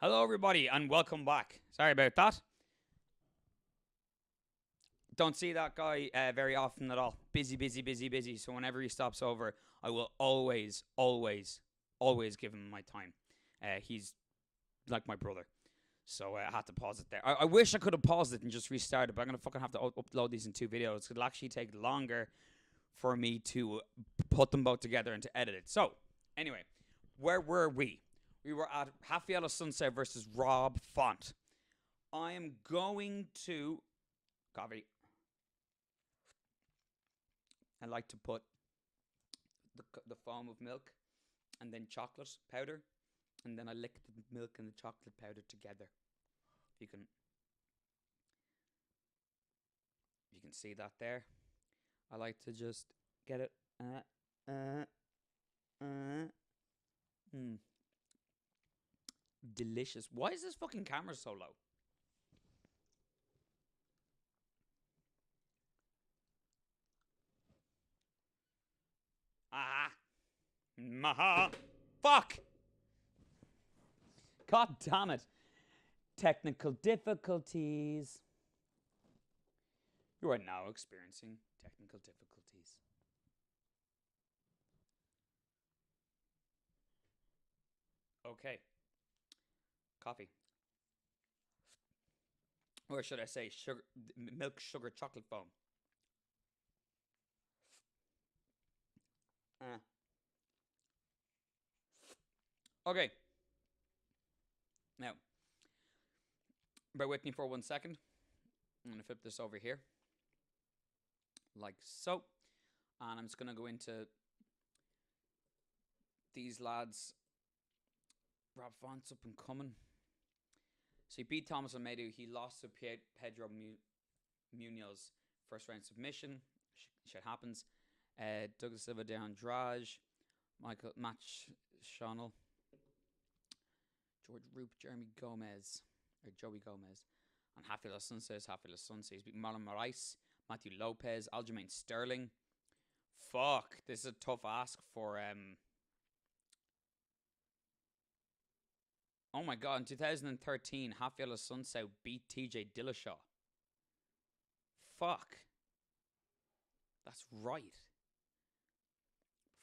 Hello, everybody, and welcome back. Sorry about that. Don't see that guy very often at all. Busy, busy, busy, busy. So whenever he stops over, I will always, always, always give him my time. He's like my brother. So I had to pause it there. I wish I could have paused it and just restarted, but I'm going to fucking have to upload these in two videos. It'll actually take longer for me to put them both together and to edit it. So, anyway, where were we? We were at Rafaela Sunset versus Rob Font. I am going to coffee. I like to put the foam of milk and then chocolate powder, and then I lick the milk and the chocolate powder together. You can see that there. I like to just get it. Delicious. Why is this fucking camera so low? Maha. Fuck. God damn it. Technical difficulties. You are now experiencing technical difficulties. Okay. Coffee. Or should I say sugar, milk, sugar, chocolate foam? Okay. Now, bear with me for 1 second. I'm going to flip this over here. Like so. And I'm just going to go into these lads. Rob Font's up and coming. So he beat Thomas Almeida. He lost to Pedro Munoz. First round submission. Shit happens. Douglas Silva de Andrade. Matt Schonel. George Roop, Jeremy Gomez. Or Joey Gomez. And Rafaela Sunset. He's beat Marlon Moraes. Matthew Lopez. Aljamain Sterling. Fuck. This is a tough ask for... Oh my god, in 2013, Rafaela Sunset beat TJ Dillashaw. Fuck. That's right.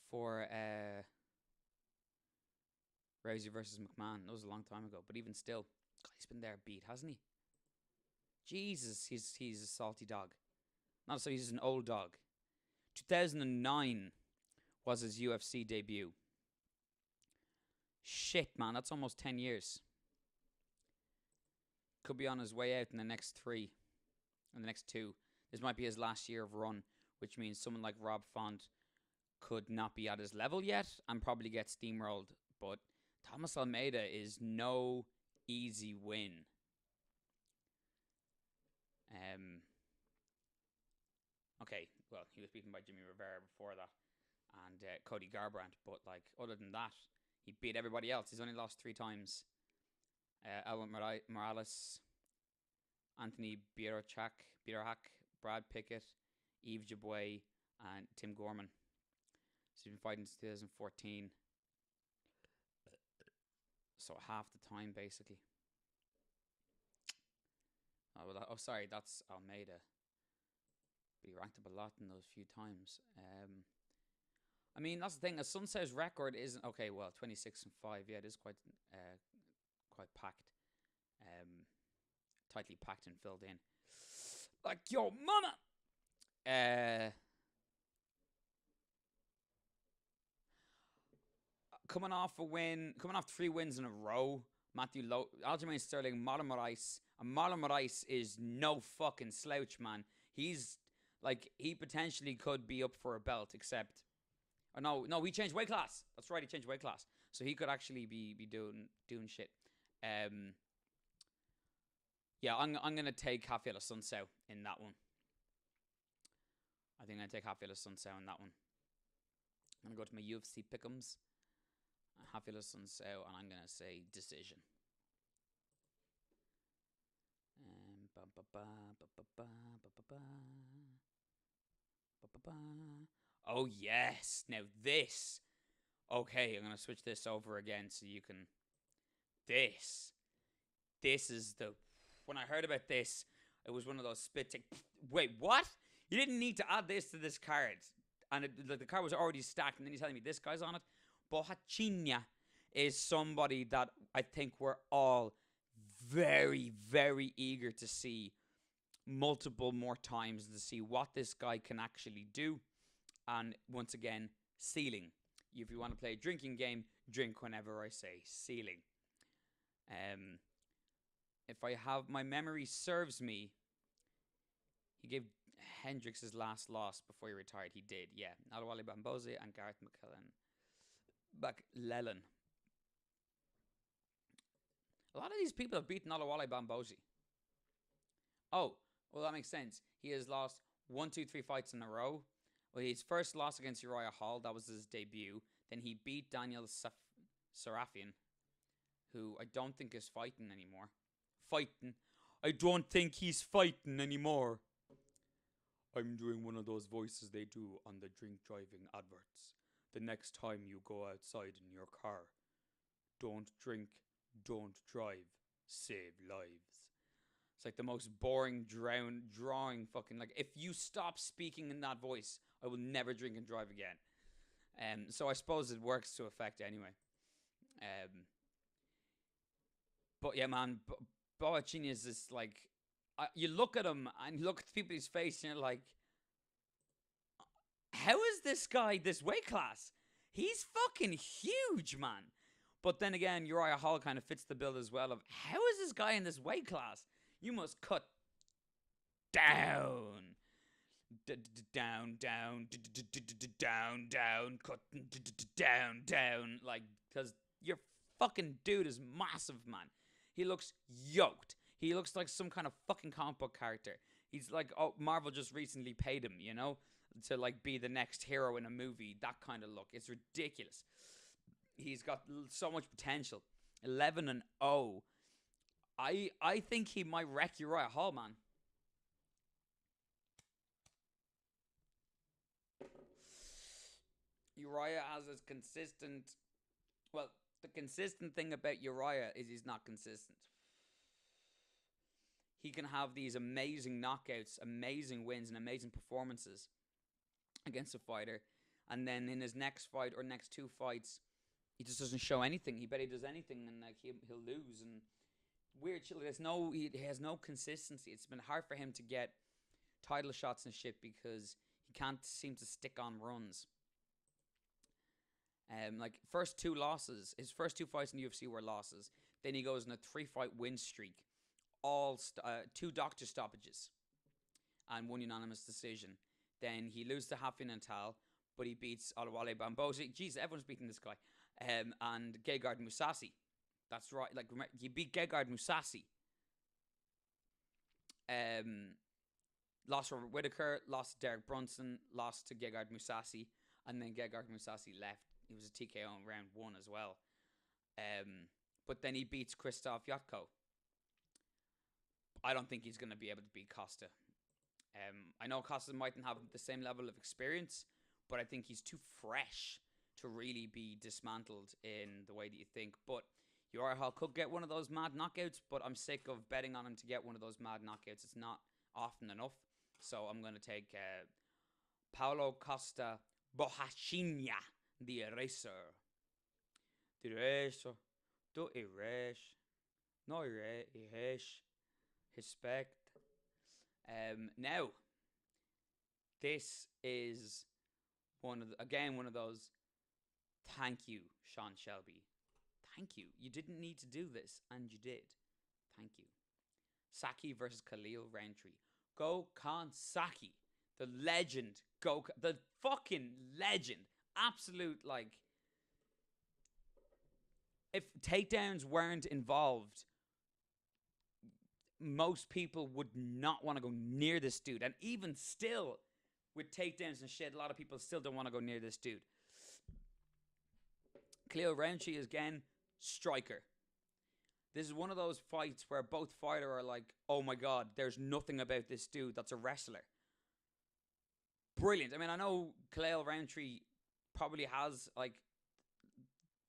For Rousey versus McMahon. That was a long time ago. But even still, God, he's been there beat, hasn't he? Jesus, he's a salty dog. Not so he's an old dog. 2009 was his UFC debut. Shit, man, that's almost 10 years. Could be on his way out in the next 3. In the next 2. This might be his last year of run, which means someone like Rob Font could not be at his level yet and probably get steamrolled. But Thomas Almeida is no easy win. Okay, well, he was beaten by Jimmy Rivera before that and Cody Garbrandt. But, like, other than that, he beat everybody else. He's only lost 3 times. Elwin Morales, Anthony Bierhak, Brad Pickett, Yves Jaboué, and Tim Gorman. So he's been fighting since 2014. So half the time, basically. Oh, sorry, that's Almeida. But he ranked up a lot in those few times. I mean, that's the thing. A Sunset's record isn't... Okay, well, 26-5. Yeah, it is quite packed. Tightly packed and filled in. Like your mama! Coming off 3 wins in a row. Aljamain Sterling, Marlon Moraes. And Marlon Moraes is no fucking slouch, man. He's... Like, he potentially could be up for a belt, except... Oh, no, he changed weight class. That's right, he changed weight class. So he could actually be doing shit. Yeah, I'm going to take Rafaela Sunset in that one. I think I'm going to take Rafaela Sunset in that one. I'm going to go to my UFC pick'ems. Rafaela Sunset, and I'm going to say decision. Oh, yes. Now this. Okay, I'm going to switch this over again so you can... This this is the... When I heard about this, it was one of those split take. Wait, what? You didn't need to add this to this card. And the card was already stacked, and then you're telling me this guy's on it? Bohachinia is somebody that I think we're all very, very eager to see multiple more times to see what this guy can actually do. And once again, ceiling. If you want to play a drinking game, drink whenever I say ceiling. If I have my memory serves me, he gave Hendricks his last loss before he retired. He did, yeah. Alawale Bamboze and Gareth McLellan. A lot of these people have beaten Alawale Bamboze. Oh, well, that makes sense. He has lost 1, 2, 3 fights in a row. Well, his first loss against Uriah Hall, that was his debut. Then he beat Daniel Sarafian, who I don't think is fighting anymore. I don't think he's fighting anymore. I'm doing one of those voices they do on the drink driving adverts. The next time you go outside in your car, don't drink, don't drive, save lives. It's like the most boring drawing fucking... Like, if you stop speaking in that voice, I will never drink and drive again. So I suppose it works to effect anyway. But yeah, man, Boachini is this, like... you look at him and you look at people's face and you're like, how is this guy this weight class? He's fucking huge, man. But then again, Uriah Hall kind of fits the bill as well of, how is this guy in this weight class? You must cut down. Down, cut down. Like, because your fucking dude is massive, man. He looks yoked. He looks like some kind of fucking comic book character. He's like, oh, Marvel just recently paid him, you know, to like be the next hero in a movie. That kind of look. It's ridiculous. He's got so much potential. 11-0. I think he might wreck Uriah Hall, man. Uriah has his consistent... Well, the consistent thing about Uriah is he's not consistent. He can have these amazing knockouts, amazing wins, and amazing performances against a fighter. And then in his next fight or next 2 fights, he just doesn't show anything. He barely does anything, and like he'll lose. And weird shit. He has no consistency. It's been hard for him to get title shots and shit because he can't seem to stick on runs. Like first 2 losses, his first 2 fights in the UFC were losses. Then he goes on a 3-fight win streak, all 2 doctor stoppages, and 1 unanimous decision. Then he loses to Rafi Natal, but he beats Alawale Bamboze. Jeez, everyone's beating this guy. And Gegard Mousasi. That's right. Like he beat Gegard Mousasi. Lost to Robert Whittaker, lost to Derek Brunson, lost to Gegard Mousasi, and then Gegard Mousasi left. He was a TKO in round 1 as well. But then he beats Krzysztof Jotko. I don't think he's going to be able to beat Costa. I know Costa mightn't have the same level of experience, but I think he's too fresh to really be dismantled in the way that you think. But Uriah Hall could get one of those mad knockouts, but I'm sick of betting on him to get one of those mad knockouts. It's not often enough. So I'm going to take Paulo Costa Bohachinia, the Eraser. The Eraser. The Eraser. No erase. Respect. Now, this is one of those. Thank you, Sean Shelby. Thank you. You didn't need to do this, and you did. Thank you. Saki versus Khalil Rountree. Gokhan Saki, the legend. The fucking legend. Absolute, like... If takedowns weren't involved, most people would not want to go near this dude. And even still, with takedowns and shit, a lot of people still don't want to go near this dude. Khalil Rountree is, again, striker. This is one of those fights where both fighters are like, oh my god, there's nothing about this dude that's a wrestler. Brilliant. I mean, I know Khalil Rountree probably has, like,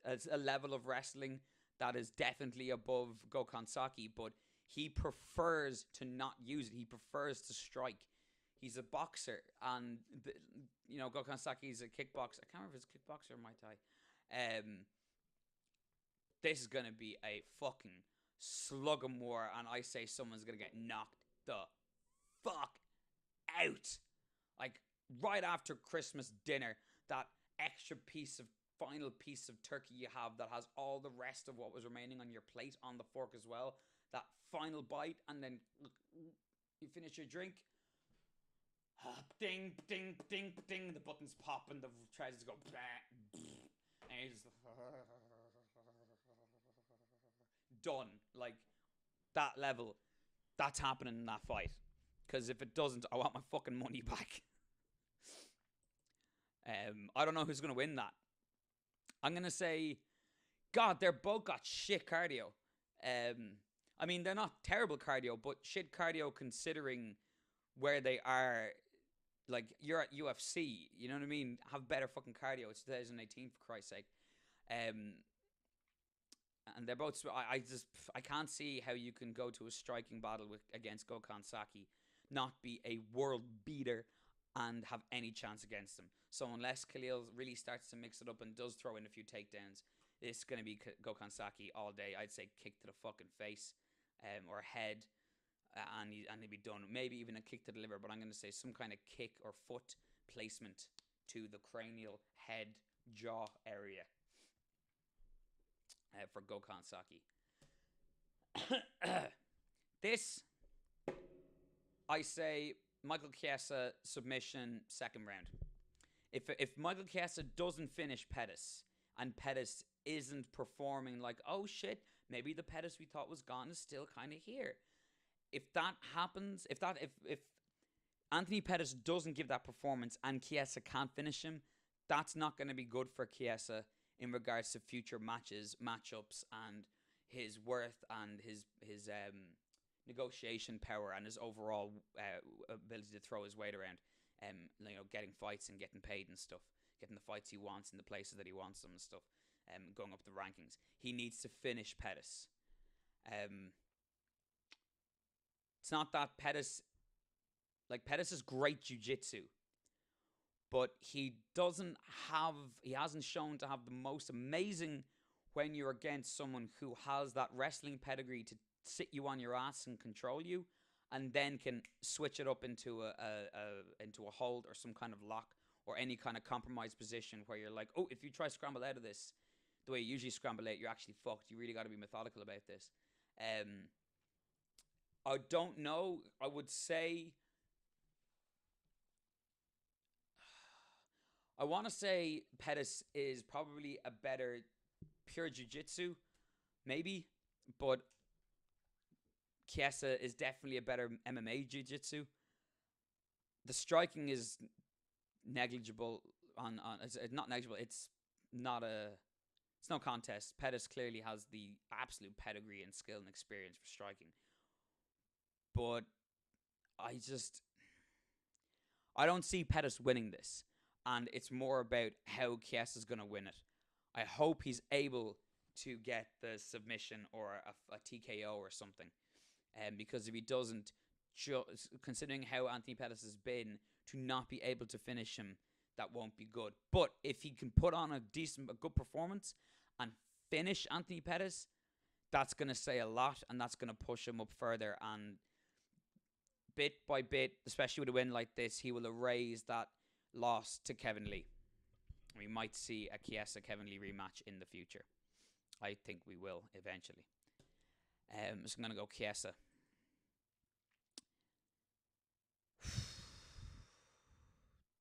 a level of wrestling that is definitely above Gokhan Saki, but he prefers to not use it. He prefers to strike. He's a boxer, and Gokhan Saki is a kickboxer. I can't remember if it's kickboxer or Muay Thai. This is gonna be a fucking slug of war, and I say someone's gonna get knocked the fuck out. Like right after Christmas dinner, that extra final piece of turkey you have that has all the rest of what was remaining on your plate on the fork as well. That final bite, and then you finish your drink. Ding, ding, ding, ding. The buttons pop and the tries to go. And he's done. Like that level. That's happening in that fight. Because if it doesn't, I want my fucking money back. I don't know who's going to win that. I'm going to say, God, they're both got shit cardio. I mean, they're not terrible cardio, but shit cardio considering where they are. Like, you're at UFC, you know what I mean? Have better fucking cardio. It's 2018, for Christ's sake. And they're both... I can't see how you can go to a striking battle against Gokhan Saki, not be a world beater, and have any chance against him. So unless Khalil really starts to mix it up and does throw in a few takedowns, it's going to be Gokhan Saki all day. I'd say kick to the fucking face or head, and he'd be done. Maybe even a kick to the liver, but I'm going to say some kind of kick or foot placement to the cranial, head, jaw area for Gokhan Saki. This, I say, Michael Chiesa submission second round. If Michael Chiesa doesn't finish Pettis, and Pettis isn't performing like, oh shit, maybe the Pettis we thought was gone is still kind of here. If that happens, if Anthony Pettis doesn't give that performance and Chiesa can't finish him, that's not going to be good for Chiesa in regards to future matchups, and his worth and his negotiation power and his overall ability to throw his weight around. Getting fights and getting paid and stuff, getting the fights he wants in the places that he wants them and stuff, going up the rankings. He needs to finish Pettis. It's not that Pettis is great jiu-jitsu, but he hasn't shown to have the most amazing when you're against someone who has that wrestling pedigree to sit you on your ass and control you, and then can switch it up into a hold or some kind of lock or any kind of compromised position where you're like, oh, if you try to scramble out of this the way you usually scramble out, you're actually fucked. You really got to be methodical about this. I don't know. I would say... I want to say Pettis is probably a better pure jiu-jitsu, maybe, but Chiesa is definitely a better MMA jiu-jitsu. The striking is negligible it's not negligible. It's no contest. Pettis clearly has the absolute pedigree and skill and experience for striking. But I don't see Pettis winning this. And it's more about how Chiesa's going to win it. I hope he's able to get the submission or a TKO or something. Because if he doesn't, considering how Anthony Pettis has been, to not be able to finish him, that won't be good. But if he can put on a good performance and finish Anthony Pettis, that's going to say a lot, and that's going to push him up further. And bit by bit, especially with a win like this, he will erase that loss to Kevin Lee. We might see a Chiesa-Kevin Lee rematch in the future. I think we will eventually. So I'm going to go Chiesa.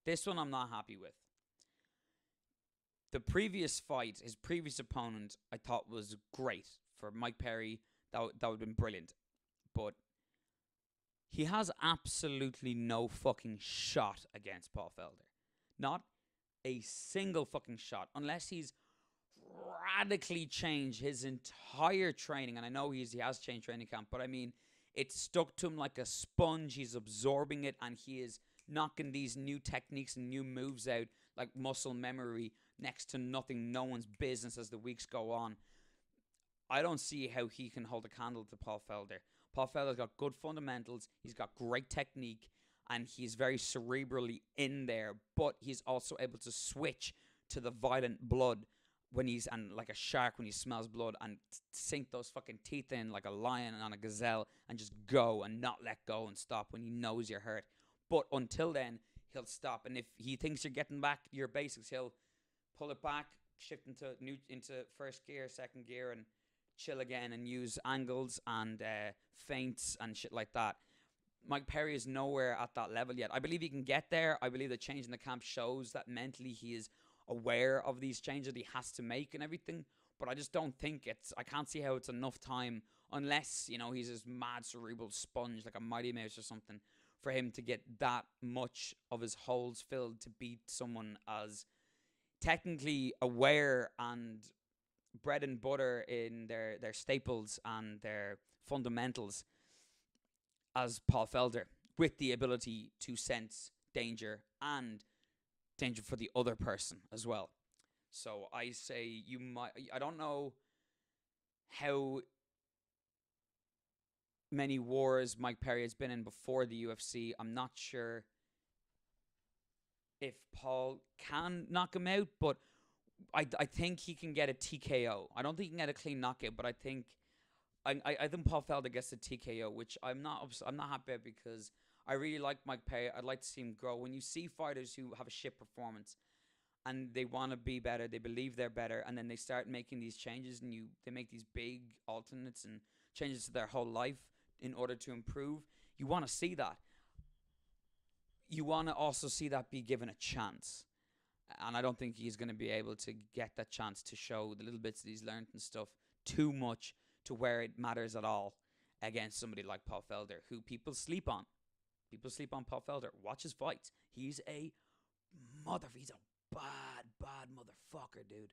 This one I'm not happy with. The previous fight, his previous opponent, I thought was great. For Mike Perry, that would have been brilliant. But he has absolutely no fucking shot against Paul Felder. Not a single fucking shot. Unless he's radically changed his entire training. And I know he has changed training camp. But I mean, it's stuck to him like a sponge. He's absorbing it. And he is knocking these new techniques and new moves out like muscle memory next to nothing. No one's business as the weeks go on. I don't see how he can hold a candle to Paul Felder. Paul Felder's got good fundamentals. He's got great technique, and he's very cerebrally in there. But he's also able to switch to the violent blood when he's, and like a shark when he smells blood, and sink those fucking teeth in like a lion on a gazelle, and just go and not let go and stop when he knows you're hurt. But until then, he'll stop. And if he thinks you're getting back your basics, he'll pull it back, shift into first gear, second gear, and chill again and use angles and feints and shit like that. Mike Perry is nowhere at that level yet. I believe he can get there. I believe the change in the camp shows that mentally he is aware of these changes that he has to make and everything. But I just don't think I can't see how it's enough time, unless, you know, he's this mad cerebral sponge like a Mighty Mouse or something, for him to get that much of his holes filled to beat someone as technically aware and bread and butter in their staples and their fundamentals as Paul Felder, with the ability to sense danger and danger for the other person as well. So I say I don't know how many wars Mike Perry has been in before the UFC. I'm not sure if Paul can knock him out, but I think he can get a TKO. I don't think he can get a clean knockout, but I think Paul Felder gets a TKO, which I'm not happy about, because I really like Mike Perry. I'd like to see him grow. When you see fighters who have a shit performance and they want to be better, they believe they're better, and then they start making these changes, and they make these big alternates and changes to their whole life in order to improve, you want to see that. You want to also see that be given a chance. And I don't think he's going to be able to get that chance to show the little bits that he's learned and stuff too much to where it matters at all against somebody like Paul Felder, who people sleep on. People sleep on Paul Felder. Watch his fights. He's a bad motherfucker, dude.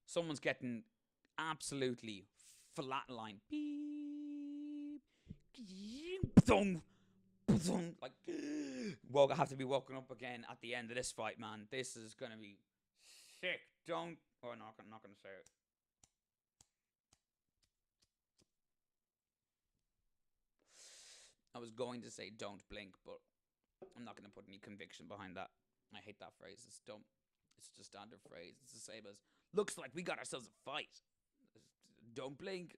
Someone's getting absolutely flatlined. Beep. Like, I have to be woken up again at the end of this fight, man. This is gonna be sick. I'm not gonna say it. I was going to say don't blink, but I'm not gonna put any conviction behind that. I hate that phrase. It's dumb. It's just a standard phrase. It's the same as, looks like we got ourselves a fight. Don't blink.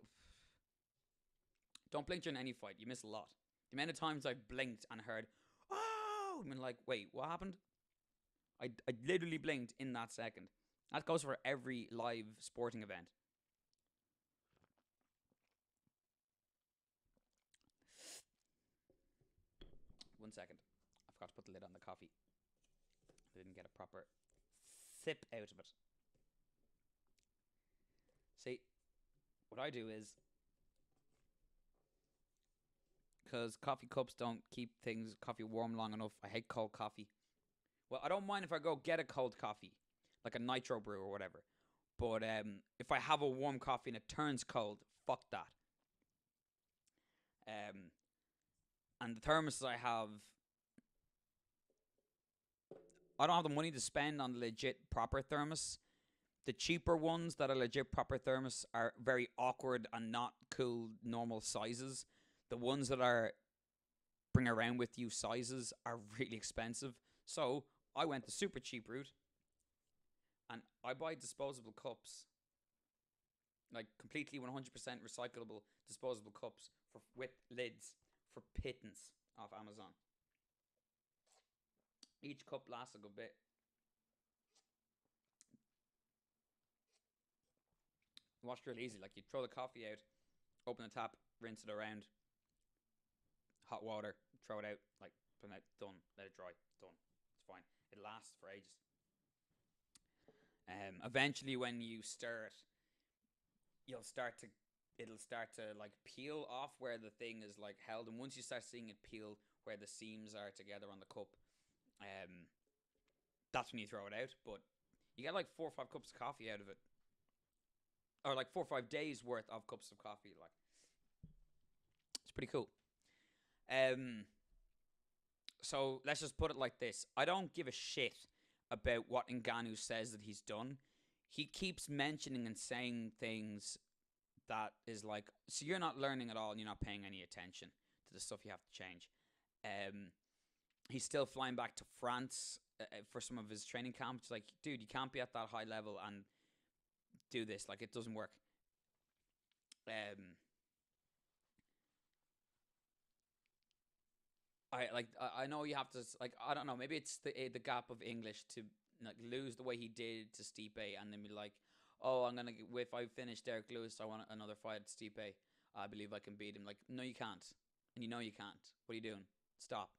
Don't blink during any fight. You miss a lot. The amount of times I blinked and heard, oh, I mean, like, wait, what happened? I literally blinked in that second. That goes for every live sporting event. One second. I forgot to put the lid on the coffee. I didn't get a proper sip out of it. See, what I do is, because coffee cups don't keep coffee warm long enough. I hate cold coffee. Well, I don't mind if I go get a cold coffee, like a nitro brew or whatever. But if I have a warm coffee and it turns cold, fuck that. And the thermoses I have, I don't have the money to spend on legit proper thermos. The cheaper ones that are legit proper thermos are very awkward and not cool normal sizes. The ones that are bring around with you sizes are really expensive. So I went the super cheap route, and I buy disposable cups, like completely 100% recyclable disposable cups with lids for pittance off Amazon. Each cup lasts a good bit. Wash real easy. Like, you throw the coffee out, open the tap, rinse it around, hot water, throw it out, like, put it out, done, let it dry, done. It's fine. It lasts for ages. Eventually, when you stir it, it'll start to like peel off where the thing is like held, and once you start seeing it peel where the seams are together on the cup, that's when you throw it out. But you get like 4 or 5 cups of coffee out of it, or like 4 or 5 days worth of cups of coffee. Like, it's pretty cool. So let's just put it like this. I don't give a shit about what Ngannou says that he's done. he keeps mentioning and saying things that is like, so you're not learning at all and you're not paying any attention to the stuff you have to change. He's still flying back to France for some of his training camps. Like, dude, you can't be at that high level and do this. Like, it doesn't work. I know you have to, like, I don't know, maybe it's the gap of English to like lose the way he did to Stipe and then be like, oh, if I finish Derek Lewis, I want another fight at Stipe. I believe I can beat him. Like, no, you can't, and you know you can't. What are you doing? Stop.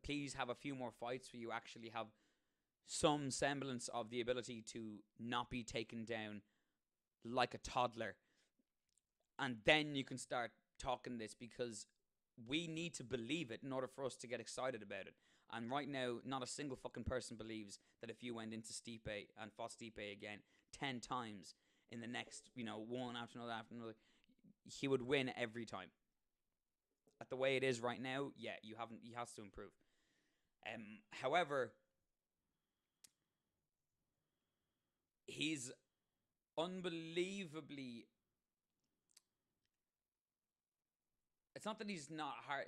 Please have a few more fights where you actually have some semblance of the ability to not be taken down like a toddler, and then you can start talking this, because we need to believe it in order for us to get excited about it. And right now, not a single fucking person believes that if you went into Stipe and fought Stipe again 10 times in the next, one after another, he would win every time. At the way it is right now, yeah, he has to improve. However, he's unbelievably. It's not that he's not hard.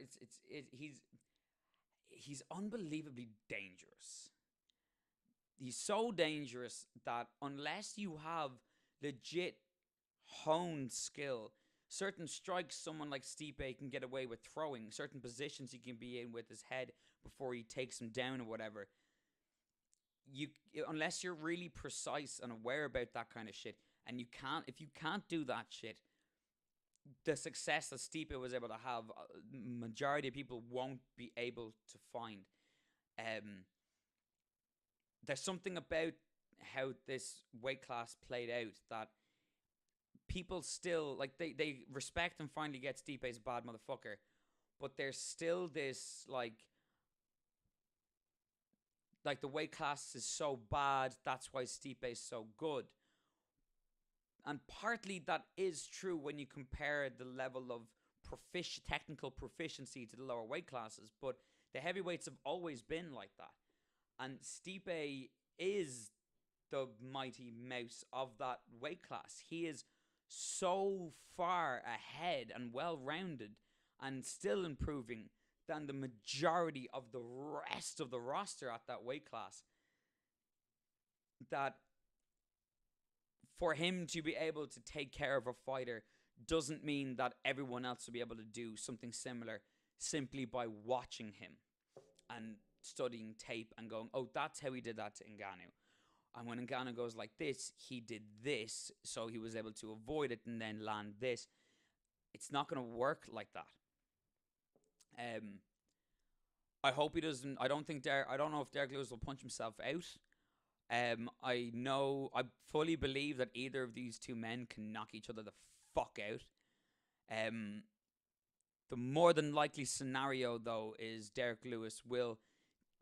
He's unbelievably dangerous. He's so dangerous that unless you have legit honed skill, certain strikes someone like Stipe can get away with throwing, certain positions he can be in with his head before he takes him down or whatever. Unless you're really precise and aware about that kind of shit, and if you can't do that shit, the success that Stipe was able to have, majority of people won't be able to find. There's something about how this weight class played out that people still, like, they respect and finally get Stipe's a bad motherfucker, but there's still this, like the weight class is so bad, that's why Stipe is so good. And partly that is true when you compare the level of technical proficiency to the lower weight classes, but the heavyweights have always been like that. And Stipe is the mighty mouse of that weight class. He is so far ahead and well-rounded and still improving than the majority of the rest of the roster at that weight class, that for him to be able to take care of a fighter doesn't mean that everyone else will be able to do something similar simply by watching him and studying tape and going, oh, that's how he did that to Ngannou. And when Ngannou goes like this, he did this, so he was able to avoid it and then land this. It's not going to work like that. I hope he doesn't. I don't know if Derek Lewis will punch himself out. I fully believe that either of these two men can knock each other the fuck out. The more than likely scenario, though, is Derek Lewis will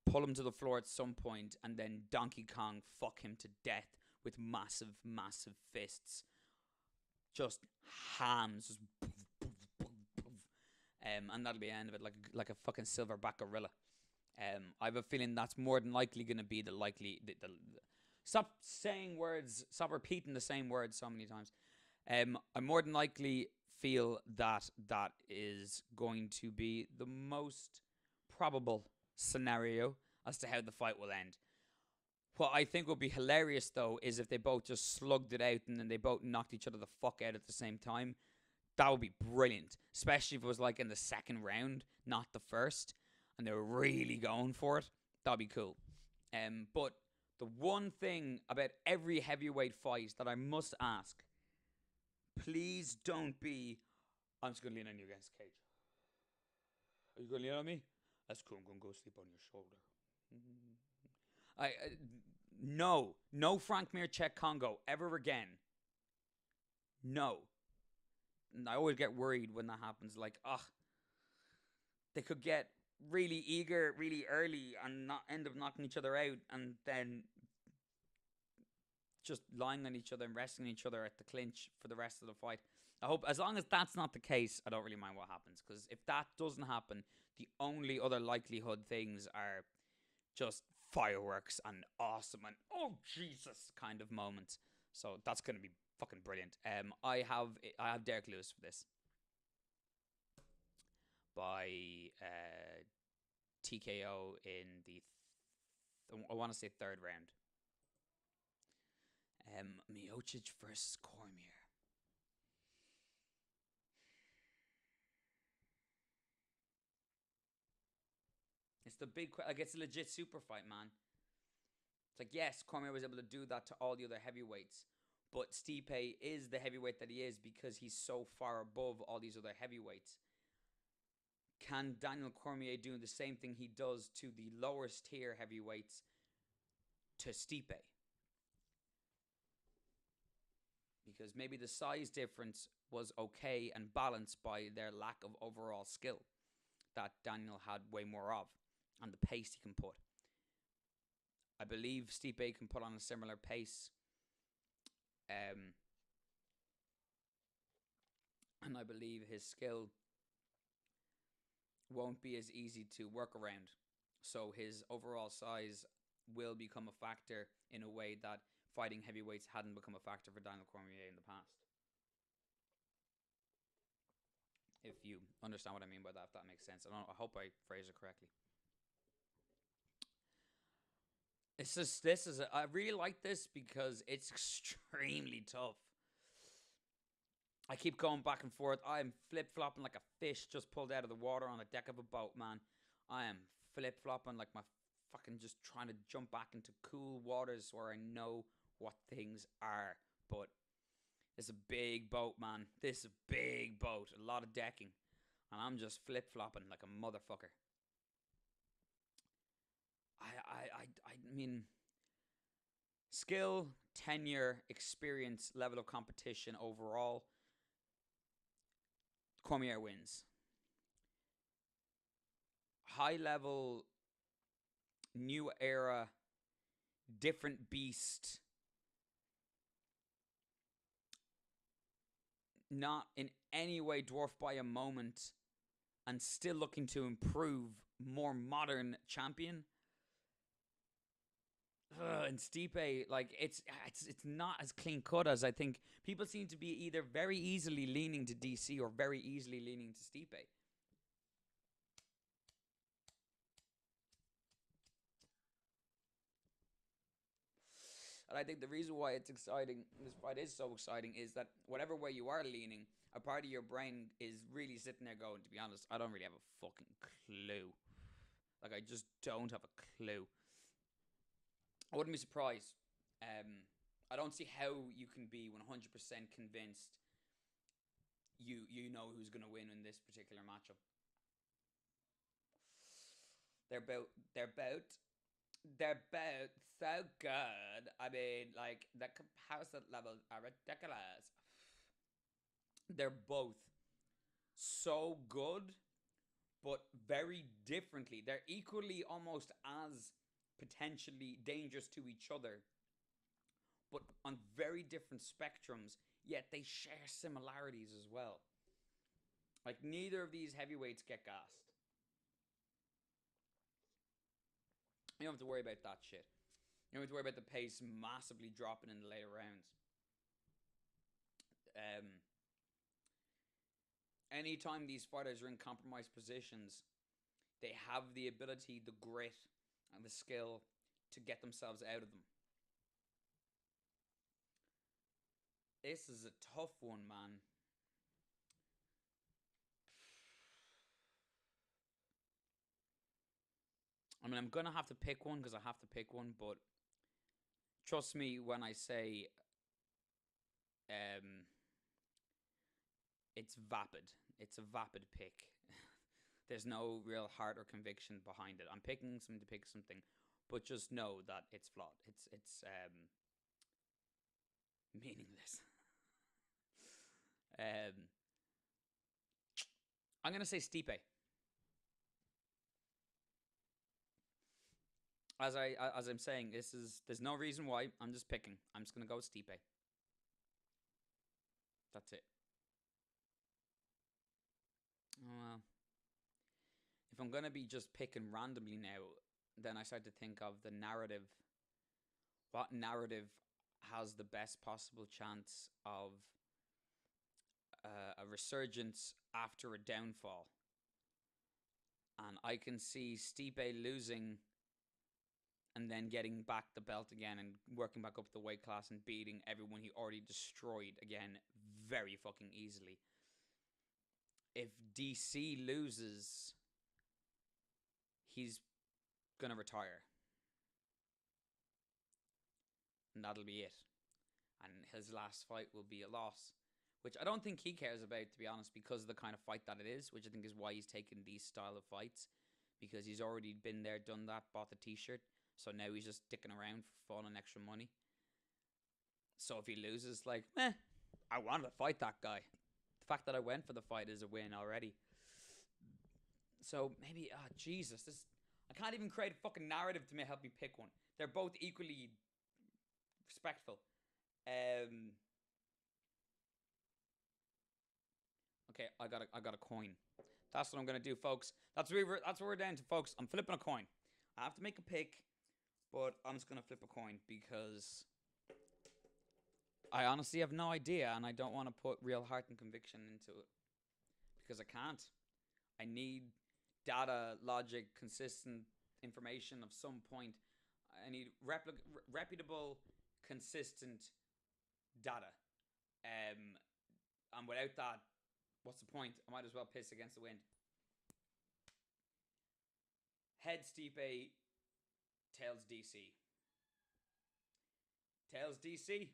pull him to the floor at some point and then Donkey Kong fuck him to death with massive, massive fists. Just hams. Just poof, poof, poof, poof. And that'll be the end of it, like a fucking silverback gorilla. I have a feeling that's more than likely going to be the stop saying words, stop repeating the same words so many times. I more than likely feel that is going to be the most probable scenario as to how the fight will end. What I think would be hilarious, though, is if they both just slugged it out and then they both knocked each other the fuck out at the same time. That would be brilliant, especially if it was like in the second round, not the first, and they were really going for it. That'd be cool. But the one thing about every heavyweight fight that I must ask, please don't be, I'm just going to lean on you against the cage. Are you going to lean on me? That's cool. I'm going to go sleep on your shoulder. No Frank Miocic Congo ever again. No. And I always get worried when that happens. Like, they could get really eager really early and not end up knocking each other out and then just lying on each other and resting each other at the clinch for the rest of the fight. I hope, as long as that's not the case, I don't really mind what happens, because if that doesn't happen, the only other likelihood things are just fireworks and awesome and oh Jesus kind of moments. So that's gonna be fucking brilliant. I have Derek Lewis for this by TKO in the I want to say third round. Miocic versus Cormier. It's the big, like, it's a legit super fight, man. It's like, yes, Cormier was able to do that to all the other heavyweights, but Stipe is the heavyweight that he is because he's so far above all these other heavyweights. Can Daniel Cormier do the same thing he does to the lowest tier heavyweights to Stipe? Because maybe the size difference was okay and balanced by their lack of overall skill that Daniel had way more of, and the pace he can put. I believe Stipe can put on a similar pace. And I believe his skill won't be as easy to work around. So his overall size will become a factor in a way that fighting heavyweights hadn't become a factor for Daniel Cormier in the past. If you understand what I mean by that, if that makes sense. I hope I phrase it correctly. I really like this because it's extremely tough. I keep going back and forth. I am flip-flopping like a fish just pulled out of the water on the deck of a boat, man. I am flip-flopping like my fucking just trying to jump back into cool waters where I know what things are. But it's a big boat, man. This is a big boat. A lot of decking. And I'm just flip-flopping like a motherfucker. I mean, skill, tenure, experience, level of competition overall, Cormier wins. High level, new era, different beast. Not in any way dwarfed by a moment and still looking to improve, more modern champion. And Stipe, like, it's not as clean cut as I think. People seem to be either very easily leaning to DC or very easily leaning to Stipe. And I think the reason why it's exciting, this fight is so exciting, is that whatever way you are leaning, a part of your brain is really sitting there going, to be honest, I don't really have a fucking clue. Like, I just don't have a clue. I wouldn't be surprised. I don't see how you can be 100% convinced you know who's going to win in this particular matchup. They're both so good. I mean, like, the comparison levels are ridiculous. They're both so good, but very differently. They're equally almost as potentially dangerous to each other, but on very different spectrums, yet they share similarities as well. Like, neither of these heavyweights get gassed. You don't have to worry about that shit. You don't have to worry about the pace massively dropping in the later rounds. Anytime these fighters are in compromised positions, they have the ability, the grit, and the skill to get themselves out of them. This is a tough one, man. I mean, I'm going to have to pick one because I have to pick one, but trust me when I say it's vapid. It's a vapid pick. There's no real heart or conviction behind it. I'm picking something to pick something, but just know that it's flawed. It's meaningless. I'm gonna say Stipe. As I'm saying, there's no reason why. I'm just picking. I'm just gonna go with Stipe. That's it. Well, if I'm gonna be just picking randomly now, then I start to think of the narrative. What narrative has the best possible chance of a resurgence after a downfall? And I can see Stipe losing and then getting back the belt again and working back up the weight class and beating everyone he already destroyed again very fucking easily. If DC loses, he's gonna retire. And that'll be it. And his last fight will be a loss, which I don't think he cares about, to be honest, because of the kind of fight that it is, which I think is why he's taken these style of fights, because he's already been there, done that, bought the t-shirt, so now he's just dicking around for fun and extra money. So if he loses, like, I wanted to fight that guy. The fact that I went for the fight is a win already. So maybe, Jesus, I can't even create a fucking narrative to help me pick one. They're both equally respectful. Okay, I got a coin. That's what I'm gonna do, folks. That's what we're down to, folks. I'm flipping a coin. I have to make a pick, but I'm just gonna flip a coin because I honestly have no idea, and I don't want to put real heart and conviction into it because I can't. I need data, logic, consistent information of some point. I need reputable, consistent data. And without that, what's the point? I might as well piss against the wind. Head Stipe, tails DC. Tails DC.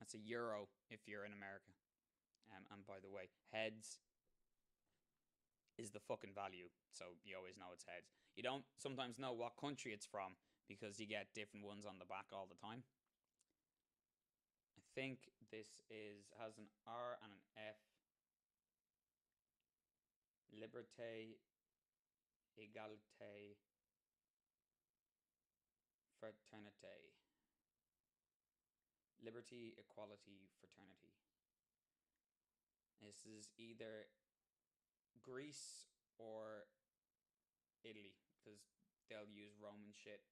That's a euro if you're in America. And by the way, heads is the fucking value. So you always know it's heads. You don't sometimes know what country it's from because you get different ones on the back all the time. I think this has an R and an F. Liberté, égalité, fraternité. Liberty, equality, fraternity. This is either Greece or Italy, because they'll use Roman shit,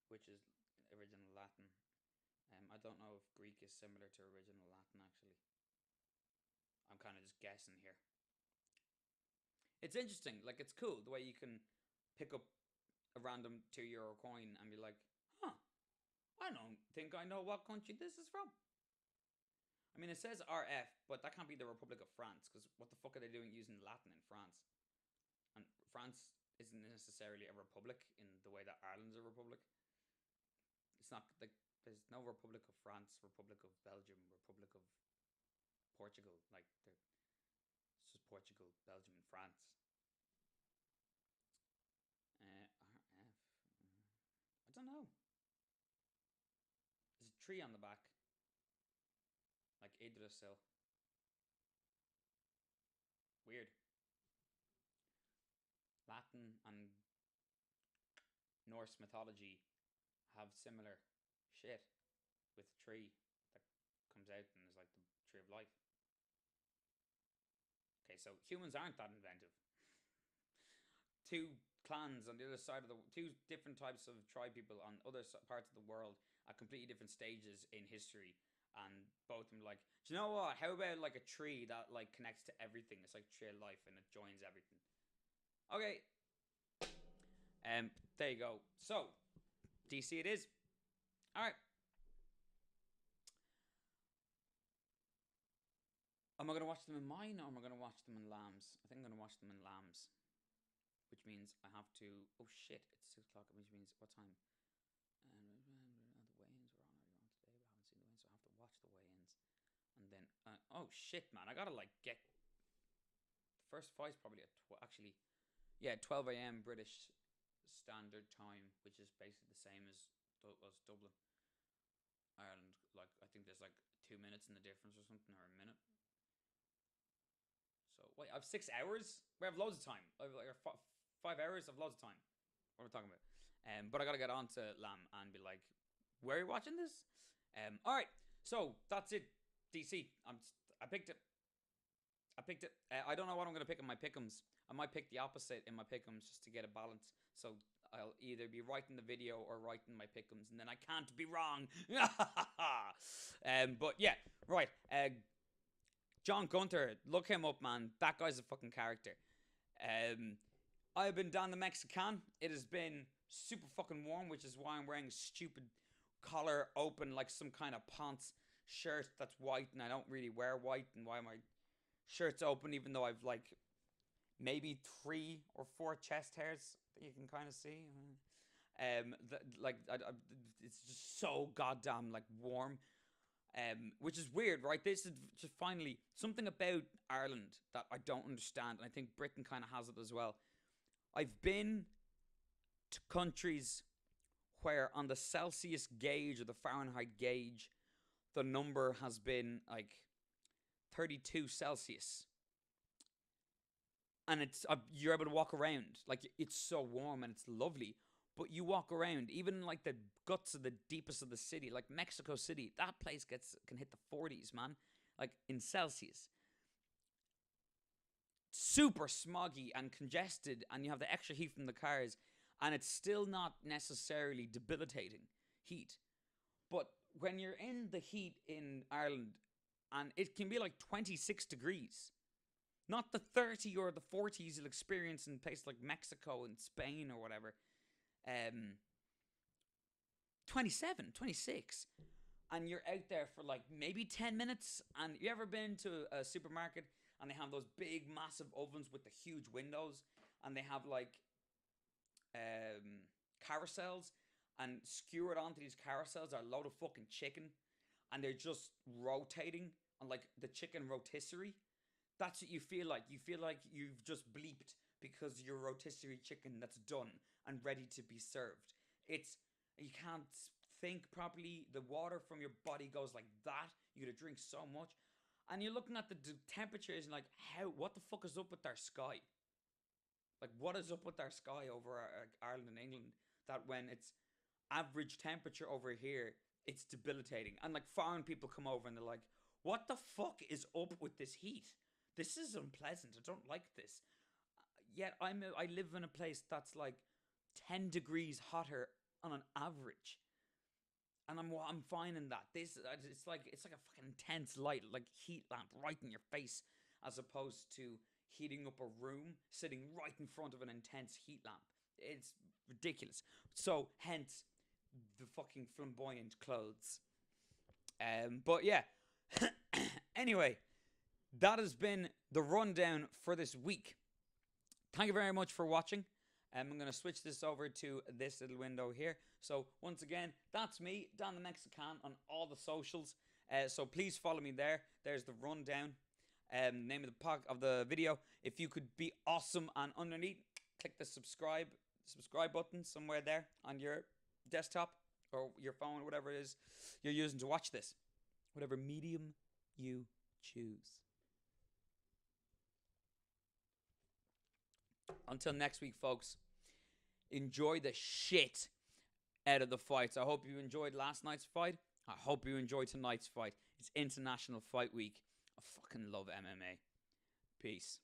which is original Latin. I don't know if Greek is similar to original Latin, actually. I'm kind of just guessing here. It's interesting. Like, it's cool the way you can pick up a random €2 coin and be like, I don't think I know what country this is from. I mean, it says RF, but that can't be the Republic of France, because what the fuck are they doing using Latin in France? And France isn't necessarily a republic in the way that Ireland's a republic. It's not like there's no Republic of France, Republic of Belgium, Republic of Portugal. Like, it's just Portugal, Belgium, and France. RF. I don't know. There's a tree on the back. Like Yggdrasil. Weird. Latin and Norse mythology have similar shit with a tree that comes out and is like the tree of life. Okay, so humans aren't that inventive. Two clans on the other side of two different types of tribe people on other parts of the world at completely different stages in history. And both of them like, do you know what? How about like a tree that like connects to everything? It's like tree of life and it joins everything. Okay. There you go. So, DC it is. All right. Am I going to watch them in mine or am I going to watch them in Lambs? I think I'm going to watch them in Lambs. Which means I have to... Oh, shit. It's 6 o'clock. Which means... What time? The weigh-ins were on earlier on today, but I haven't seen the weigh-ins, so I have to watch the weigh-ins. And then... oh, shit, man. I got to, like, get... The first fight's probably at... Actually... Yeah, 12 a.m. British Standard Time, which is basically the same as Dublin. Ireland. Like, I think there's, like, 2 minutes in the difference or something, or a minute. So, wait, I have 6 hours? We have loads of time. I have, like, 5 hours of loads of time. What am I talking about? But I gotta get on to Lamb and be like, where are you watching this? Alright, so that's it. DC. I picked it. I picked it. I don't know what I'm gonna pick in my pick'ems. I might pick the opposite in my pick'ems just to get a balance. So I'll either be right in the video or right in my pick'ems, and then I can't be wrong. But yeah, right. John Gunter, look him up, man. That guy's a fucking character. I've been down the Mexican. It has been super fucking warm, which is why I'm wearing a stupid collar open like some kind of pants shirt that's white, and I don't really wear white, and why my shirt's open even though I've like maybe 3 or 4 chest hairs that you can kind of see. It's just so goddamn like warm. Which is weird, right? This is just finally something about Ireland that I don't understand, and I think Britain kind of has it as well. I've been to countries where on the Celsius gauge or the Fahrenheit gauge, the number has been like 32 Celsius. And it's you're able to walk around. Like, it's so warm and it's lovely. But you walk around, even in like the guts of the deepest of the city, like Mexico City, that place can hit the 40s, man. Like in Celsius. Super smoggy and congested, and you have the extra heat from the cars, and it's still not necessarily debilitating heat. But when you're in the heat in Ireland, and it can be like 26 degrees, not the 30 or the 40s you'll experience in places like Mexico and Spain or whatever. 27, 26, and you're out there for like maybe 10 minutes. And you ever been to a supermarket and they have those big massive ovens with the huge windows, and they have like carousels, and skewered onto these carousels are a load of fucking chicken, and they're just rotating on like the chicken rotisserie? That's what you feel like. You feel like you've just bleeped because you're rotisserie chicken that's done and ready to be served. You can't think properly. The water from your body goes like that. You gotta drink so much. And you're looking at the temperatures and like, what the fuck is up with our sky? Like, what is up with our sky over Ireland and England, that when it's average temperature over here, it's debilitating? And like, foreign people come over and they're like, what the fuck is up with this heat? This is unpleasant. I don't like this. Yet I live in a place that's like 10 degrees hotter on an average, and I'm finding that it's like a fucking intense light, like heat lamp right in your face, as opposed to heating up a room sitting right in front of an intense heat lamp. It's ridiculous. So hence the fucking flamboyant clothes. But yeah. Anyway, that has been the rundown for this week. Thank you very much for watching. I'm going to switch this over to this little window here. So once again, that's me, Dan the Mexican, on all the socials. So please follow me there. There's the rundown. Name of the video. If you could be awesome and underneath, click the subscribe button somewhere there on your desktop or your phone, whatever it is you're using to watch this. Whatever medium you choose. Until next week, folks, enjoy the shit out of the fights. I hope you enjoyed last night's fight. I hope you enjoy tonight's fight. It's International Fight Week. I fucking love MMA. Peace.